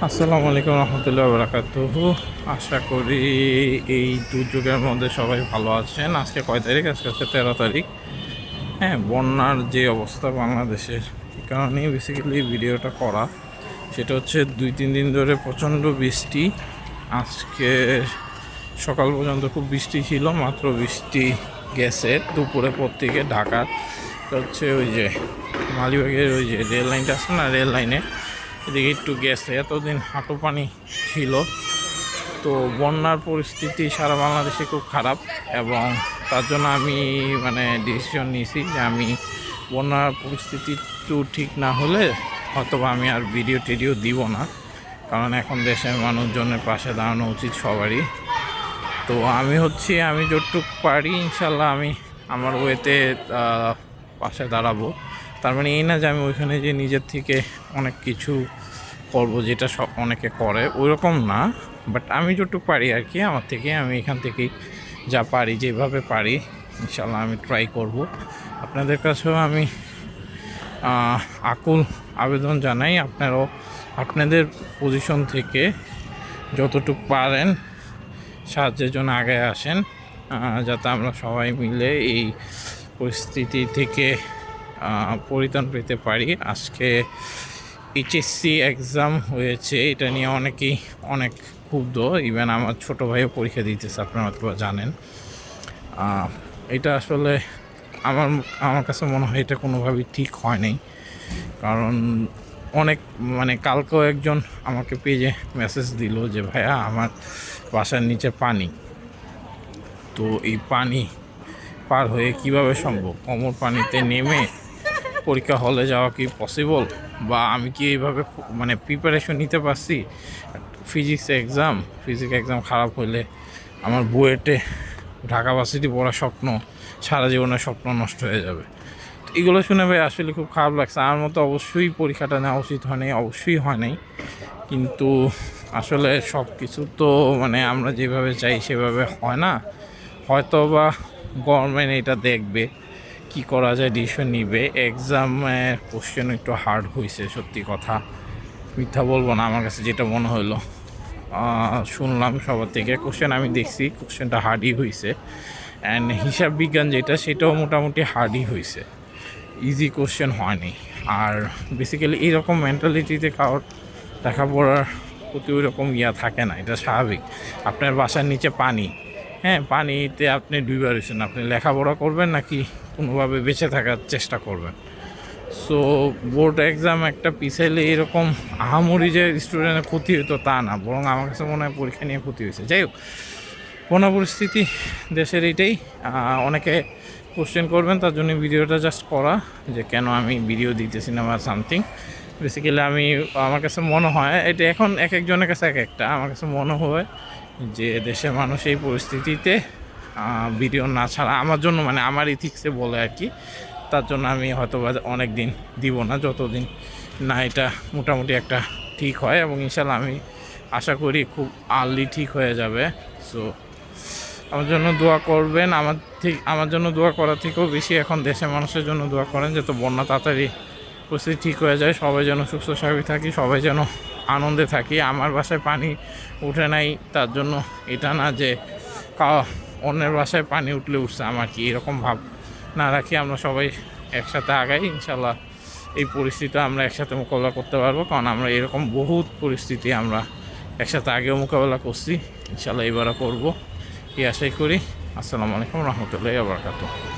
আসসালামু আলাইকুম রহমতুল্লাহ বারাকাতুহু। আশা করি এই দুর্যোগের মধ্যে সবাই ভালো আছেন। আজকে কয় তারিখ? আজকে হচ্ছে 13 তারিখ। হ্যাঁ, বন্যার যে অবস্থা বাংলাদেশের, এই কারণেই বেসিক্যালি ভিডিওটা করা। সেটা হচ্ছে 2-3 দিন ধরে প্রচণ্ড বৃষ্টি। আজকে সকাল পর্যন্ত খুব বৃষ্টি ছিল, মাত্র বৃষ্টি গেছে দুপুরে পর থেকে ঢাকার হচ্ছে ওই যে মালিবাগের ওই যে রেল লাইনটা আছে না, রেল লাইনে এদিকে একটু গেছে। এতদিন হাঁটু পানি ছিল। তো বন্যার পরিস্থিতি সারা বাংলাদেশে খুব খারাপ, এবং তার জন্য আমি ডিসিশন নিয়েছি যে আমি বন্যার পরিস্থিতি একটু ঠিক না হলে হয়তোবা আমি আর ভিডিও টিডিও দিব না, কারণ এখন দেশের মানুষজনের পাশে দাঁড়ানো উচিত সবারই। তো আমি যতটুক পারি ইনশাল্লাহ আমি আমার ওয়েতে পাশে দাঁড়াবো। তার মানে এই না যে আমি ওইখানে যে নিজের থেকে অনেক কিছু করব, যেটা সব অনেকে করে ওই রকম না। বাট আমি যতটুকু পারি আর কি, আমার থেকে আমি এখান থেকেই যা পারি, যেভাবে পারি ইনশাল্লাহ আমি ট্রাই করব। আপনাদের কাছেও আমি আকুল আবেদন জানাই, আপনারাও আপনাদের পজিশন থেকে যতটুকু পারেন সাহায্যের জন্য আগে আসেন, যাতে আমরা সবাই মিলে এই পরিস্থিতি থেকে পরিত্রাণ পেতে পারি। আজকে এইচএসসি এক্সাম হয়েছে, এটা নিয়ে অনেকেই অনেক ক্ষুব্ধ। ইভেন আমার ছোটো ভাইও পরীক্ষা দিতেছে, আপনারা হয়তো জানেন। এটা আসলে আমার কাছে মনে হয় এটা কোনোভাবেই ঠিক হয় নাই। কারণ অনেক কালকেও একজন আমাকে পেজে মেসেজ দিল যে ভাইয়া আমার বাসার নিচে পানি, তো এই পানি পার হয়ে কিভাবে সম্ভব? কোমর পানিতে নেমে পরীক্ষা হলে যাওয়া কি পসিবল? বা আমি কি এইভাবে প্রিপারেশন নিতে পারছি? ফিজিক্স এক্সাম খারাপ হলে আমার বুয়েটে ঢাকা ভার্সিটি পড়ার স্বপ্ন, সারা জীবনের স্বপ্ন নষ্ট হয়ে যাবে। এগুলো শুনে ভাই আসলে খুব খারাপ লাগছে। আমার মতো অবশ্যই পরীক্ষাটা নেওয়া উচিত হয় নাই, অবশ্যই হয় নাই। কিন্তু আসলে সব কিছু তো আমরা যেভাবে চাই সেভাবে হয় না। হয়তো বা গভর্নমেন্ট এটা দেখবে, কি করা যায় ডিসিশন নিবে। এক্সামের কোশ্চেন একটু হার্ড হয়েছে, সত্যি কথা, মিথ্যা বলবো না। আমার কাছে যেটা মনে হলো, শুনলাম সবার থেকে, কোশ্চেন আমি দেখছি, কোশ্চেনটা হার্ডই হয়েছে। অ্যান্ড হিসাব বিজ্ঞান যেটা, সেটাও মোটামুটি হার্ডই হয়েছে, ইজি কোশ্চেন হয়নি। আর বেসিক্যালি এইরকম মেন্টালিটিতে কারোর লেখাপড়ার প্রতি ওই রকম থাকে না, এটা স্বাভাবিক। আপনার বাসার নিচে পানি, হ্যাঁ, পানিতে আপনি ডুবে রয়েছেন, আপনি লেখাপড়া করবেন নাকি কোনোভাবে বেঁচে থাকার চেষ্টা করবেন? সো বোর্ড এক্সাম একটা পিছাইলে এরকম আহামরি যে স্টুডেন্টের ক্ষতি হতো তা না, বরং আমার কাছে মনে হয় পরীক্ষা নিয়ে ক্ষতি হয়েছে। যাই হোক, বন্যা পরিস্থিতি দেশের এইটাই। অনেকে কোশ্চেন করবেন, তার জন্য ভিডিওটা জাস্ট করা, যে কেন আমি ভিডিও দিতেছি না বা সামথিং। বেসিক্যালি আমার কাছে মনে হয় এটা এখন এক একজনের কাছে এক একটা। আমার কাছে মনে হয় যে দেশের মানুষ এই পরিস্থিতিতে ভিডিও না ছাড়া আমার জন্য আমার ইথিক্সে বলে আর কি, তার জন্য আমি হয়তো অনেক দিন দিব না, যতদিন না এটা মোটামুটি একটা ঠিক হয়। এবং ইনশাল্লাহ আমি আশা করি খুব আর্লি ঠিক হয়ে যাবে। সো আমার জন্য দোয়া করবেন। আমার জন্য দোয়া করার থেকেও বেশি এখন দেশের মানুষের জন্য দোয়া করেন, যাতে বন্যা তাড়াতাড়ি পরিস্থিতি ঠিক হয়ে যায়, সবাই যেন সুস্থ স্বাভাবিক থাকি, সবাই যেন আনন্দে থাকি। আমার বাসায় পানি উঠে নাই তার জন্য এটা না যে অন্যের বাসায় পানি উঠলে উঠছে আমার কি, এরকম ভাব না রাখি। আমরা সবাই একসাথে আগাই, ইনশাল্লাহ এই পরিস্থিতি আমরা একসাথে মোকাবেলা করতে পারবো। কারণ আমরা এরকম বহুত পরিস্থিতি আমরা একসাথে আগেও মোকাবেলা করছি, ইনশাল্লাহ এবারও করবো, এই আশাই করি। আসসালামু আলাইকুম রহমতুল্লাহি ওয়া বারাকাতুহু।